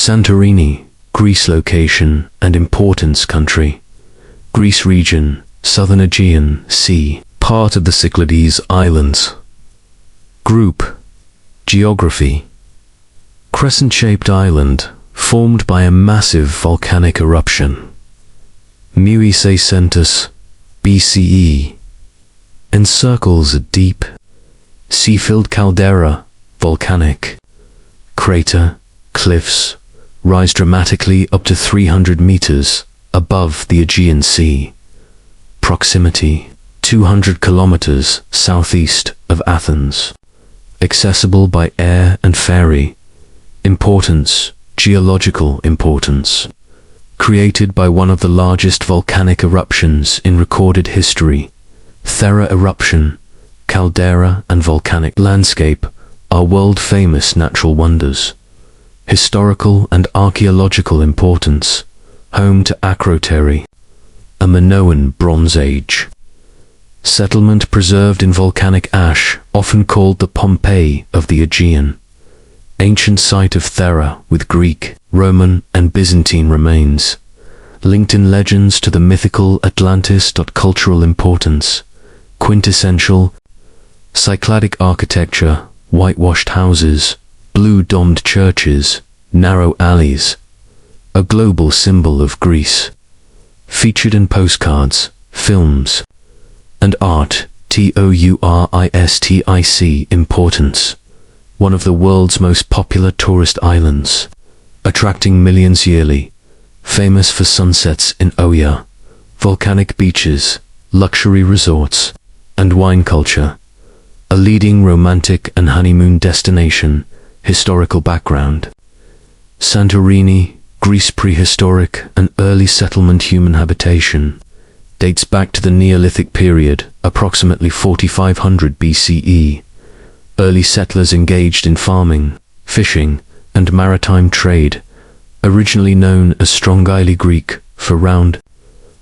Santorini, Greece. Location and importance. Country: Greece. Region: Southern Aegean Sea, part of the Cyclades Islands. Group: Geography: crescent-shaped island formed by a massive volcanic eruption. 600 BCE. Encircles a deep, sea-filled caldera, volcanic. Crater, cliffs, rise dramatically up to 300 meters above the Aegean Sea. Proximity: 200 kilometers southeast of Athens. Accessible by air and ferry. Importance: geological importance. Created by one of the largest volcanic eruptions in recorded history. Thera eruption, caldera and volcanic landscape are world-famous natural wonders. Historical and archaeological importance: home to Akrotiri, a Minoan Bronze Age settlement preserved in volcanic ash, often called the Pompeii of the Aegean. Ancient site of Thera with Greek, Roman and Byzantine remains, linked in legends to the mythical Atlantis. Cultural importance: quintessential Cycladic architecture, whitewashed houses, blue-domed churches, narrow alleys. A global symbol of Greece. Featured in postcards, films, and art. Touristic importance: one of the world's most popular tourist islands, attracting millions yearly. Famous for sunsets in Oia, volcanic beaches, luxury resorts, and wine culture. A leading romantic and honeymoon destination. Historical background: Santorini, Greece. Prehistoric and early settlement. Human habitation dates back to the Neolithic period, approximately 4500 BCE. Early settlers engaged in farming, fishing, and maritime trade, originally known as Strongyli Greek, for round,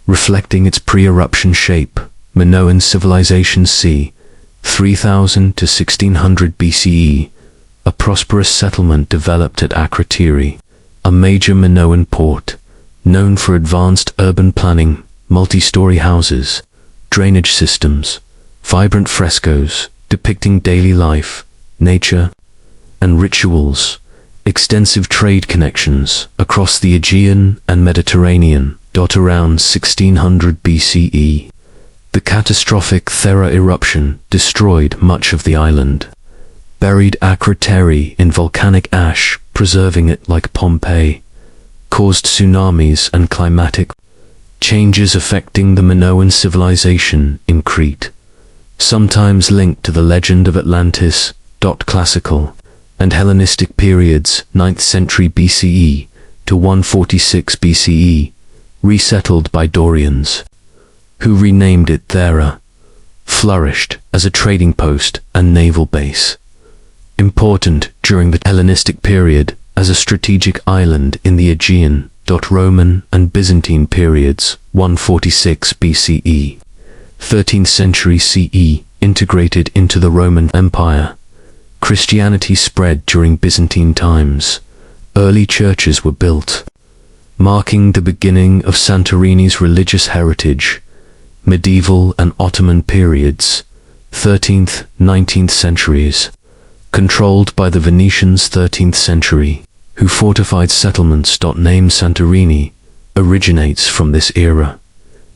reflecting its pre-eruption shape. Minoan civilization. C. 3000 to 1600 BCE. A prosperous settlement developed at Akrotiri, a major Minoan port, known for advanced urban planning, multi-story houses, drainage systems, vibrant frescoes depicting daily life, nature, and rituals. Extensive trade connections across the Aegean and Mediterranean. Around 1600 BCE, the catastrophic Thera eruption destroyed much of the island, buried Akrotiri in volcanic ash, preserving it like Pompeii, caused tsunamis and climatic changes affecting the Minoan civilization in Crete, sometimes linked to the legend of Atlantis. Classical and Hellenistic periods. 9th century BCE to 146 BCE, resettled by Dorians, who renamed it Thera. Flourished as a trading post and naval base. Important during the Hellenistic period as a strategic island in the Aegean. Roman and Byzantine periods. 146 BCE, 13th century CE, integrated into the Roman Empire. Christianity spread during Byzantine times. Early churches were built, marking the beginning of Santorini's religious heritage. Medieval and Ottoman periods. 13th, 19th centuries. Controlled by the Venetians. 13th century, who fortified settlements. Name Santorini originates from this era,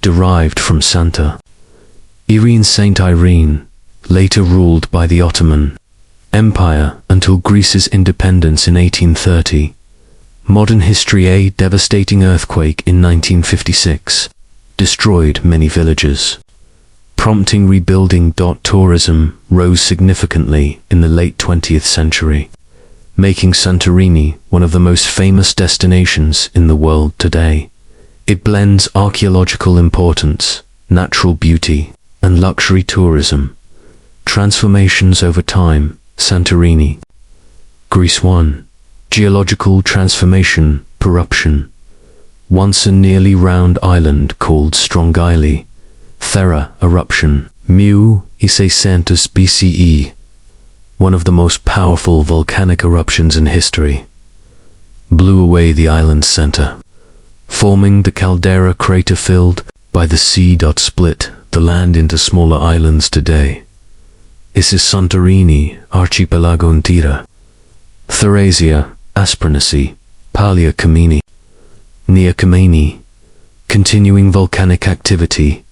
derived from Santa Irene. Saint Irene, later ruled by the Ottoman Empire until Greece's independence in 1830. Modern history. A devastating earthquake in 1956 destroyed many villages, prompting rebuilding. Tourism rose significantly in the late 20th century, making Santorini one of the most famous destinations in the world today. It blends archaeological importance, natural beauty, and luxury tourism. Transformations over time. Santorini, Greece. 1. Geological transformation. Eruption. Once a nearly round island called Strongyli. Thera eruption. 600 BCE. One of the most powerful volcanic eruptions in history. blew away the island's center, forming the caldera crater filled by the sea. Split the land into smaller islands today. This is Santorini, Archipelago Intera, Thracia, Aspranacy, Palia Kameni, Nia Kameni, continuing volcanic activity,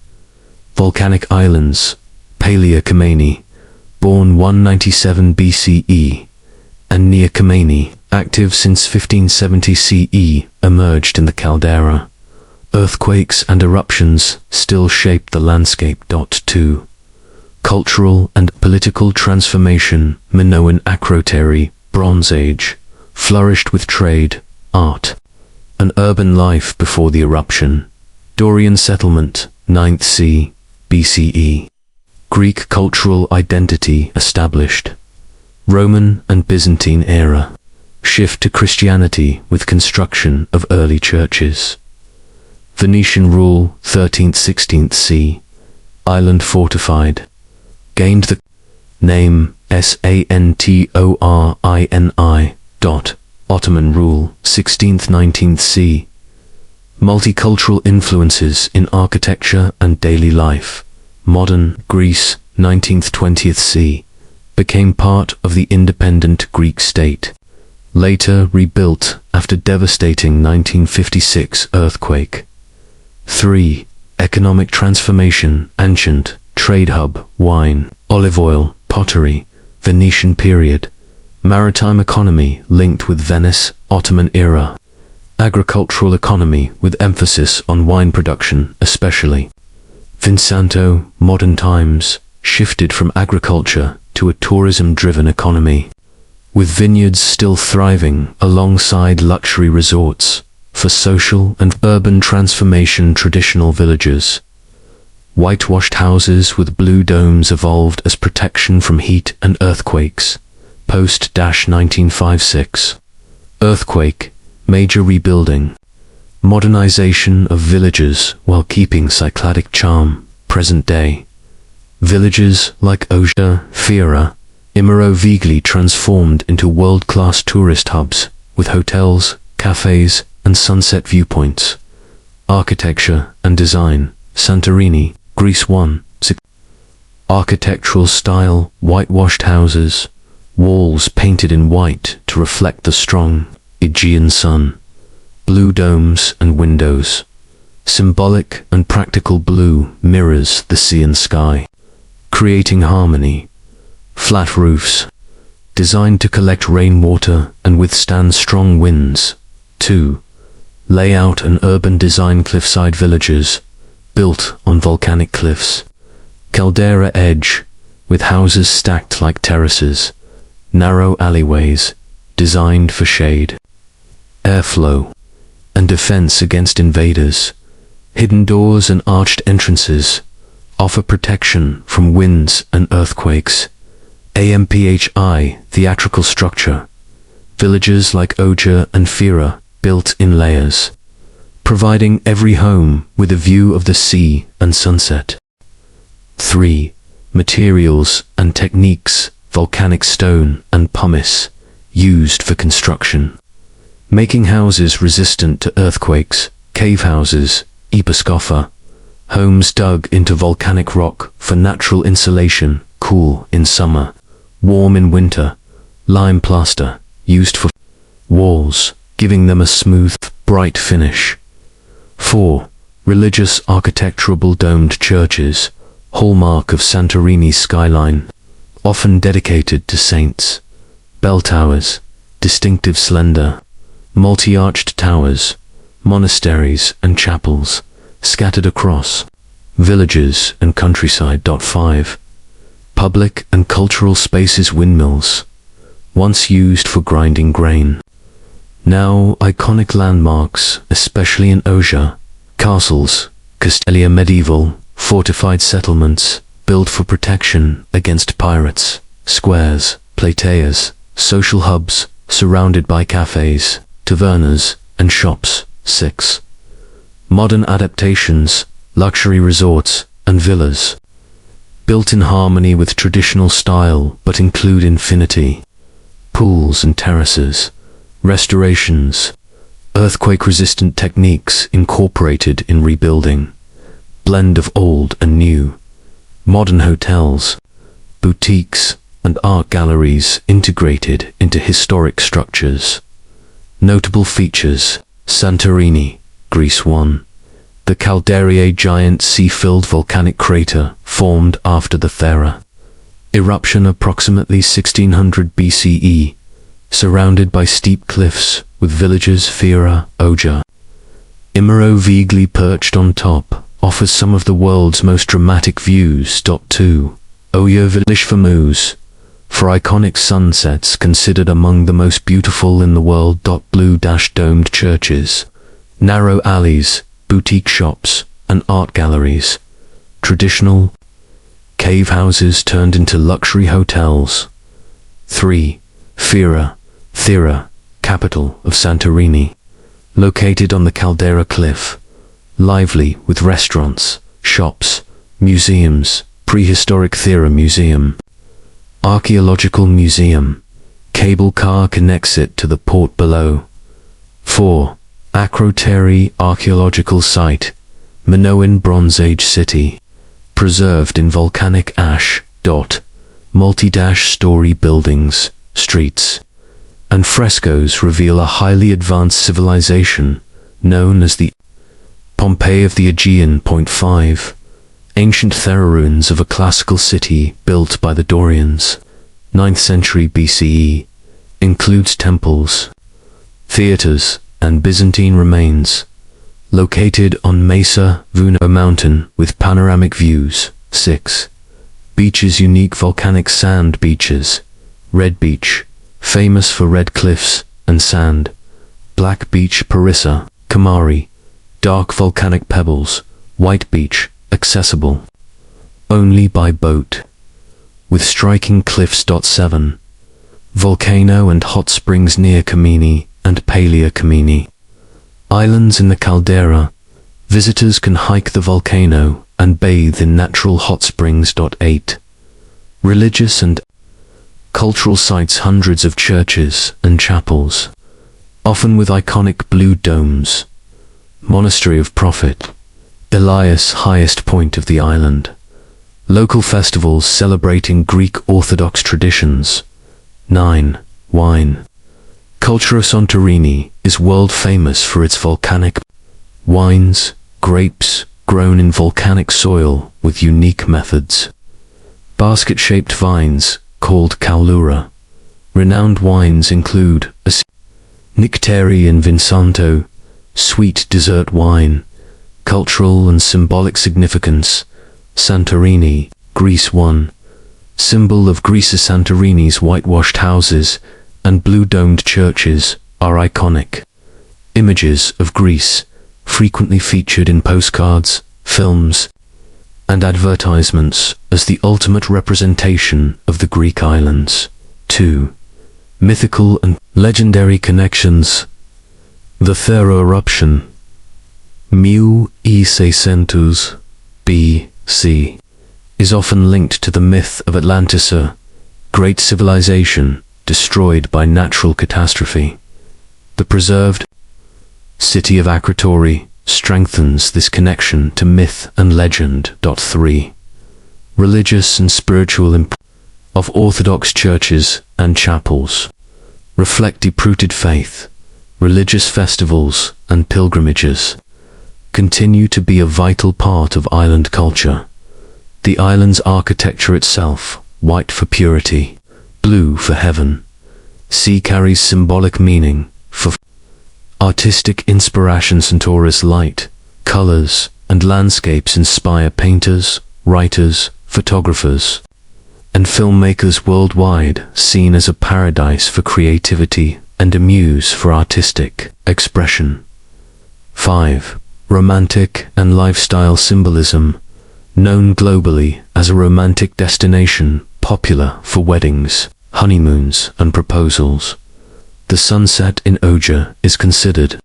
volcanic islands, Palia Kameni, born 197 BCE, and Nia Kameni, active since 1570 CE, emerged in the caldera. Earthquakes and eruptions still shape the landscape. 2. Cultural and political transformation. Minoan Akrotiri, Bronze Age, flourished with trade, art, and urban life before the eruption. Dorian settlement, 9th C. BCE. Greek cultural identity established. Roman and Byzantine era. Shift to Christianity with construction of early churches. Venetian rule, 13th-16th C. Island fortified. Gained the name Santorini. Ottoman rule, 16th-19th C. Multicultural influences in architecture and daily life. Modern Greece, 19th-20th C. Became part of the independent Greek state. Later rebuilt after devastating 1956 earthquake. 3. Economic transformation. Ancient trade hub, wine, olive oil, pottery, Venetian period. Maritime economy linked with Venice, Ottoman era. Agricultural economy with emphasis on wine production especially. Vinsanto, modern times, shifted from agriculture to a tourism-driven economy, with vineyards still thriving alongside luxury resorts for social and urban transformation. Traditional villages. Whitewashed houses with blue domes evolved as protection from heat and earthquakes. Post-1956. Earthquake, major rebuilding. Modernization of villages while keeping Cycladic charm. Present day. Villages like Oia and Fira, immerovigly transformed into world-class tourist hubs with hotels, cafes, and sunset viewpoints. Architecture and design. Santorini, Greece 1. Architectural style, whitewashed houses, walls painted in white to reflect the strong Aegean sun. Blue domes and windows. Symbolic and practical blue mirrors the sea and sky, creating harmony. Flat roofs, designed to collect rainwater and withstand strong winds. 2. Layout and urban design. Cliffside villages, built on volcanic cliffs. Caldera edge, with houses stacked like terraces. Narrow alleyways, designed for shade. Airflow and defense against invaders. Hidden doors and arched entrances offer protection from winds and earthquakes. AMPHI, theatrical structure. Villages like Oia and Fira, built in layers, providing every home with a view of the sea and sunset. 3. Materials and techniques. Volcanic stone and pumice, used for construction, making houses resistant to earthquakes. Cave houses, Episcopha, homes dug into volcanic rock for natural insulation, cool in summer, warm in winter. Lime plaster, used for walls, giving them a smooth, bright finish. 4. Religious architectural domed churches, hallmark of Santorini's skyline, often dedicated to saints. Bell towers, distinctive slender, multi-arched towers, monasteries and chapels, scattered across villages and countryside. 5. Public and cultural spaces. Windmills, once used for grinding grain, now iconic landmarks, especially in Oia. Castles, Castelia. Medieval, fortified settlements, built for protection against pirates. Squares, plateas, social hubs, surrounded by cafes, tavernas, and shops. 6. Modern adaptations, luxury resorts, and villas, built in harmony with traditional style but include infinity. Pools and terraces, Restorations. Earthquake-resistant techniques incorporated in rebuilding. Blend of old and new. Modern hotels, boutiques, and art galleries integrated into historic structures. Notable features: Santorini, Greece 1. The caldera, giant sea-filled volcanic crater formed after the Thera eruption approximately 1600 BCE, surrounded by steep cliffs with villages Fira, Oia. Imero vaguely perched on top, offers some of the world's most dramatic views. 2. Oia village famous for iconic sunsets, considered among the most beautiful in the world. Blue-domed churches, narrow alleys, boutique shops, and art galleries. Traditional cave houses turned into luxury hotels. 3. Thera, capital of Santorini. Located on the caldera cliff. Lively with restaurants, shops, museums. Prehistoric Thera Museum. Archaeological Museum. Cable car connects it to the port below. 4. Akrotiri Archaeological Site. Minoan Bronze Age city. Preserved in volcanic ash. Multi-story buildings, streets, and frescoes reveal a highly advanced civilization known as the Pompeii of the Aegean. 5. Ancient Thera ruins of a classical city built by the Dorians, 9th century BCE, includes temples, theaters, and Byzantine remains. Located on Mesa Vuno mountain with panoramic views. 6. Beaches. Unique volcanic sand beaches. Red Beach, famous for red cliffs and sand. Black Beach, Parissa, Kamari, dark volcanic pebbles. White Beach, accessible only by boat, with striking cliffs. 7. Volcano and hot springs near Kamini and Palea Kamini. Islands in the caldera. Visitors can hike the volcano and bathe in natural hot springs. 8. Religious and cultural sites. Hundreds of churches and chapels, often with iconic blue domes. Monastery of Prophet Elias, highest point of the island. Local festivals celebrating Greek Orthodox traditions. 9. Wine. Culture. Santorini is world famous for its volcanic wines, grapes grown in volcanic soil with unique methods. Basket-shaped vines, called caldera. Renowned wines include Nectari and Vinsanto, sweet dessert wine. Cultural and symbolic significance. Santorini, Greece 1. Symbol of Greece. Santorini's whitewashed houses and blue-domed churches are iconic. Images of Greece, frequently featured in postcards, films, and advertisements as the ultimate representation of the Greek islands. 2. Mythical and legendary connections. The Thera eruption, 600 BC, is often linked to the myth of Atlantis, a great civilization destroyed by natural catastrophe. The preserved city of Akrotiri strengthens this connection to myth and legend. 3. Religious and spiritual of Orthodox churches and chapels reflect deep-rooted faith. Religious festivals and pilgrimages continue to be a vital part of island culture. The island's architecture itself, white for purity, blue for heaven, sea, carries symbolic meaning for artistic inspiration. Centaurus light, colors, and landscapes inspire painters, writers, photographers, and filmmakers worldwide, seen as a paradise for creativity and a muse for artistic expression. 5. Romantic and lifestyle symbolism. Known globally as a romantic destination, popular for weddings, honeymoons, and proposals, the sunset in Oia is considered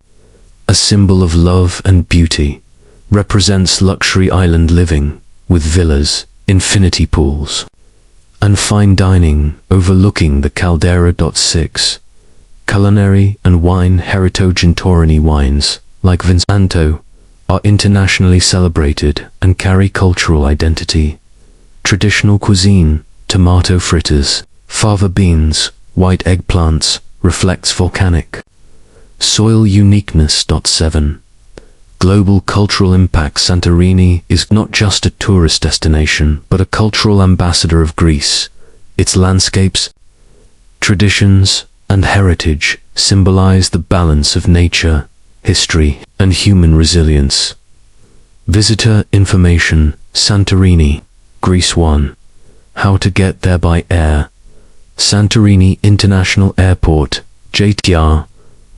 a symbol of love and beauty, represents luxury island living with villas, infinity pools, and fine dining overlooking the caldera. 6. Culinary and wine heritage. Santorini wines, like Vinsanto, are internationally celebrated and carry cultural identity. Traditional cuisine, tomato fritters, fava beans, white eggplants, reflects volcanic soil uniqueness. 7. Global cultural impact. Santorini is not just a tourist destination, but a cultural ambassador of Greece. Its landscapes, traditions, and heritage symbolize the balance of nature, history, and human resilience. Visitor information. Santorini, Greece. 1. How to get there by air. Santorini International Airport, JTR,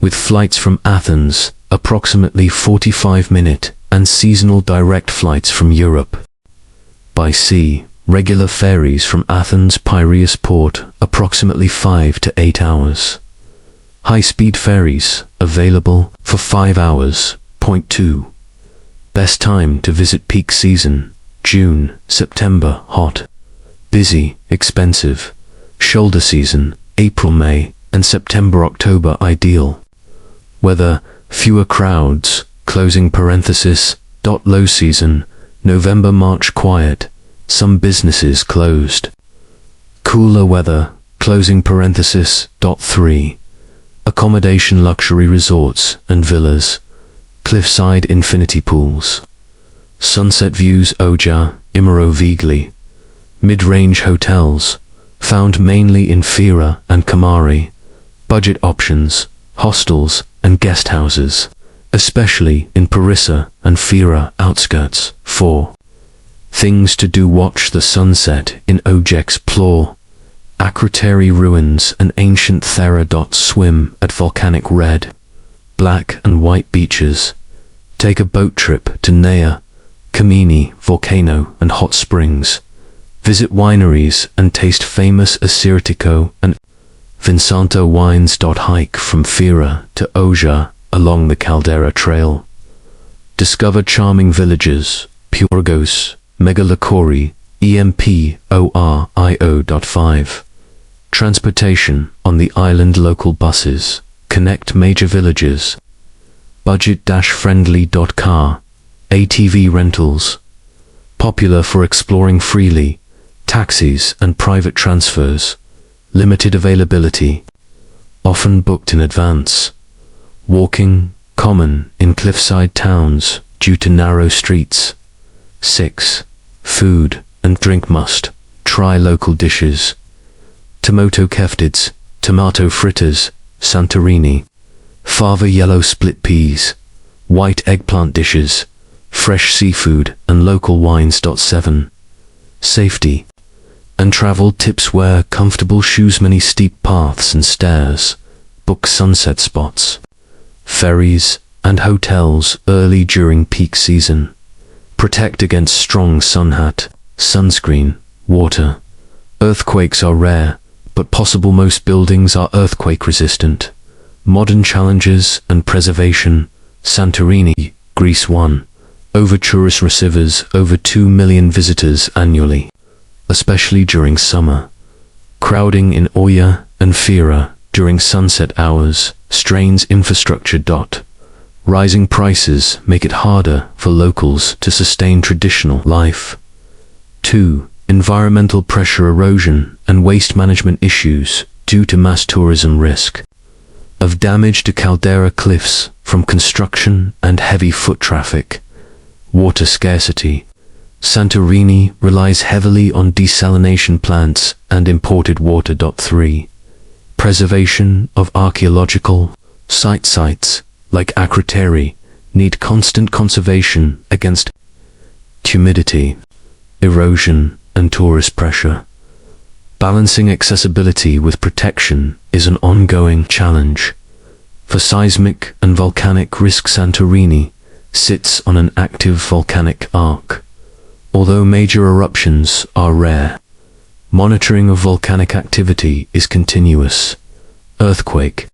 with flights from Athens, approximately 45-minute, and seasonal direct flights from Europe. By sea, regular ferries from Athens Piraeus Port, approximately 5 to 8 hours. High-speed ferries, available for 5 hours. Point 2. Best time to visit. Peak season, June, September, hot, busy, expensive. Shoulder season, April, May, and September, October, ideal. Weather, fewer crowds, closing parenthesis. Low season, November, March, quiet, some businesses closed. Cooler weather, closing parenthesis. 3. Accommodation. Luxury resorts and villas, cliffside infinity pools. Sunset views. Oia, Fira, mid-range hotels, found mainly in Fira and Kamari. Budget options, hostels and guest houses, especially in Parissa and Fira outskirts. 4. Things to do. Watch the sunset in Oia. Explore Akrotiri ruins and ancient Thera. Swim at volcanic red, black and white beaches. Take a boat trip to Nea, Kamini, volcano and hot springs. Visit wineries and taste famous Assyrtiko and Vinsanto wines. Hike from Fira to Oia along the Caldera Trail. Discover charming villages, Purgos, Megalakori, EMPORIO. 5. Transportation on the island. Local buses connect major villages. Budget-friendly. Car, ATV rentals, popular for exploring freely. Taxis and private transfers, limited availability, often booked in advance. Walking, common in cliffside towns due to narrow streets. 6. Food and drink. Must try local dishes. Tomato keftids, tomato fritters, Santorini. Fava yellow split peas, white eggplant dishes, fresh seafood and local wines. 7. Safety and travel tips. Wear comfortable shoes. Many steep paths and stairs. Book sunset spots, ferries and hotels early during peak season. Protect against strong sun. Hat, sunscreen, water. Earthquakes are rare, but possible. Most buildings are earthquake resistant. Modern challenges and preservation. Santorini, Greece. 1. Over-tourist receivers over 2 million visitors annually, especially during summer. Crowding in Oia and Fira during sunset hours strains infrastructure. Rising prices make it harder for locals to sustain traditional life. 2. Environmental pressure. Erosion and waste management issues due to mass tourism. Risk of damage to caldera cliffs from construction and heavy foot traffic. Water scarcity. Santorini relies heavily on desalination plants and imported water. 3. Preservation of archaeological sites like Akrotiri need constant conservation against humidity, erosion, and tourist pressure. Balancing accessibility with protection is an ongoing challenge. For seismic and volcanic risk. Santorini sits on an active volcanic arc. Although major eruptions are rare, monitoring of volcanic activity is continuous. Earthquake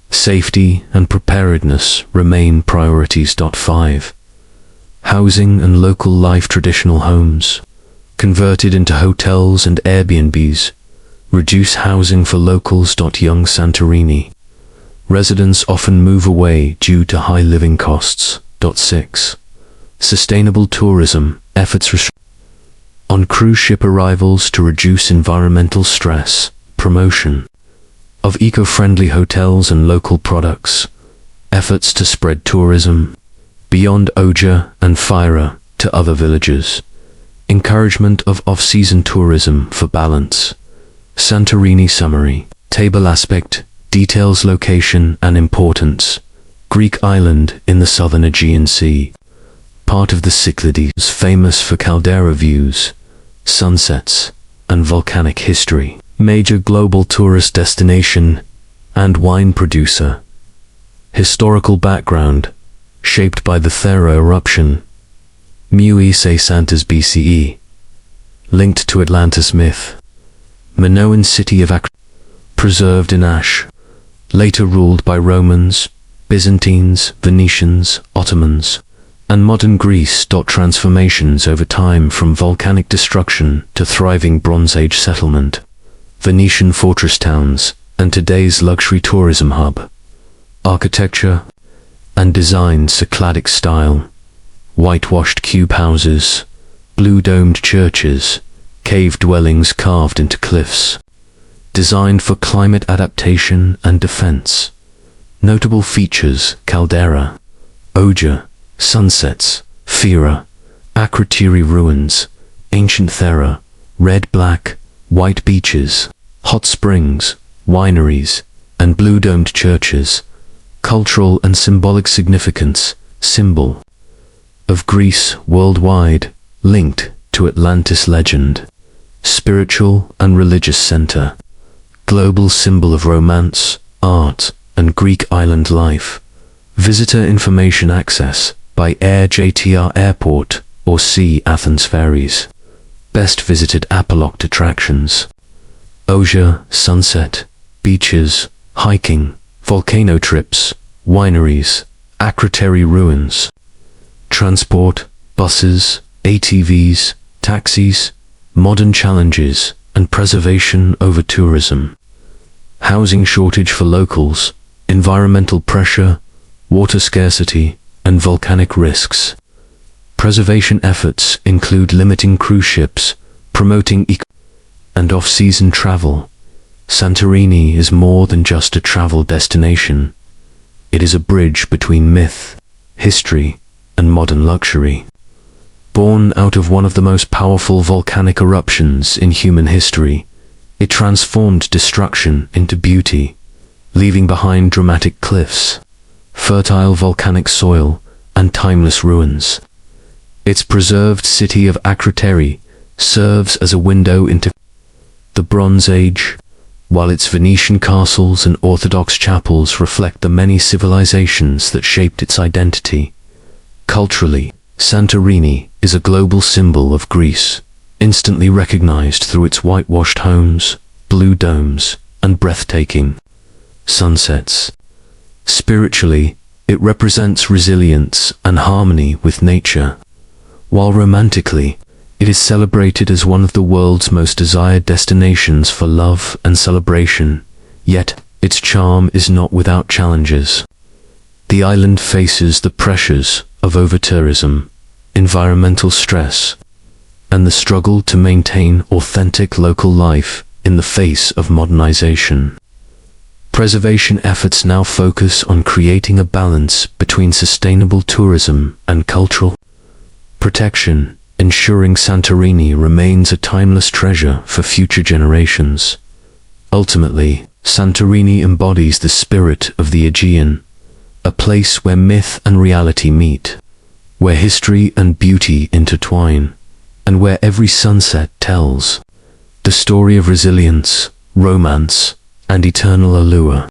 safety and preparedness remain priorities. 5. Housing and local life. Traditional homes converted into hotels and Airbnbs reduce housing for locals. Young Santorini Residents often move away due to high living costs. 6. Sustainable tourism efforts on cruise ship arrivals to reduce environmental stress, promotion of eco-friendly hotels and local products, efforts to spread tourism beyond Oia and Fira to other villages, encouragement of off-season tourism for balance. Santorini summary. Table aspect, details location and importance. Greek island in the southern Aegean Sea. Part of the Cycladic, famous for caldera views, sunsets, and volcanic history. Major global tourist destination and wine producer. Historical background, shaped by the Thera eruption. Mui Santas BCE. Linked to Atlantis myth. Minoan city of Akrotiri, preserved in ash, later ruled by Romans, Byzantines, Venetians, Ottomans, and modern Greece. Transformations over time from volcanic destruction to thriving Bronze Age settlement, Venetian fortress towns, and today's luxury tourism hub. Architecture and design. Cycladic style, whitewashed cube houses, blue-domed churches, cave dwellings carved into cliffs, designed for climate adaptation and defense. Notable features: caldera, Oia, sunsets, Fira, Akrotiri ruins, ancient Thera, red, black, white beaches, hot springs, wineries, and blue-domed churches. Cultural and symbolic significance, symbol of Greece worldwide, linked to Atlantis legend. Spiritual and religious center, global symbol of romance, art, and Greek island life. Visitor information access by air JTR Airport or sea Athens ferries. Best visited apoloct attractions: Oia, sunset, beaches, hiking, volcano trips, wineries, Akrotiri ruins. Transport, buses, ATVs, taxis, modern challenges, and preservation over tourism. Housing shortage for locals, environmental pressure, water scarcity, and volcanic risks. Preservation efforts include limiting cruise ships, promoting and off-season travel. Santorini is more than just a travel destination. It is a bridge between myth, history, and modern luxury. Born out of one of the most powerful volcanic eruptions in human history, it transformed destruction into beauty, leaving behind dramatic cliffs, fertile volcanic soil, and timeless ruins. Its preserved city of Akrotiri serves as a window into the Bronze Age, while its Venetian castles and Orthodox chapels reflect the many civilizations that shaped its identity. Culturally, Santorini is a global symbol of Greece, instantly recognized through its whitewashed homes, blue domes, and breathtaking sunsets. Spiritually, it represents resilience and harmony with nature, while romantically, it is celebrated as one of the world's most desired destinations for love and celebration, yet its charm is not without challenges. The island faces the pressures of over-tourism, environmental stress, and the struggle to maintain authentic local life in the face of modernization. Preservation efforts now focus on creating a balance between sustainable tourism and cultural protection, ensuring Santorini remains a timeless treasure for future generations. Ultimately, Santorini embodies the spirit of the Aegean, a place where myth and reality meet, where history and beauty intertwine, and where every sunset tells the story of resilience, romance, and eternal allure.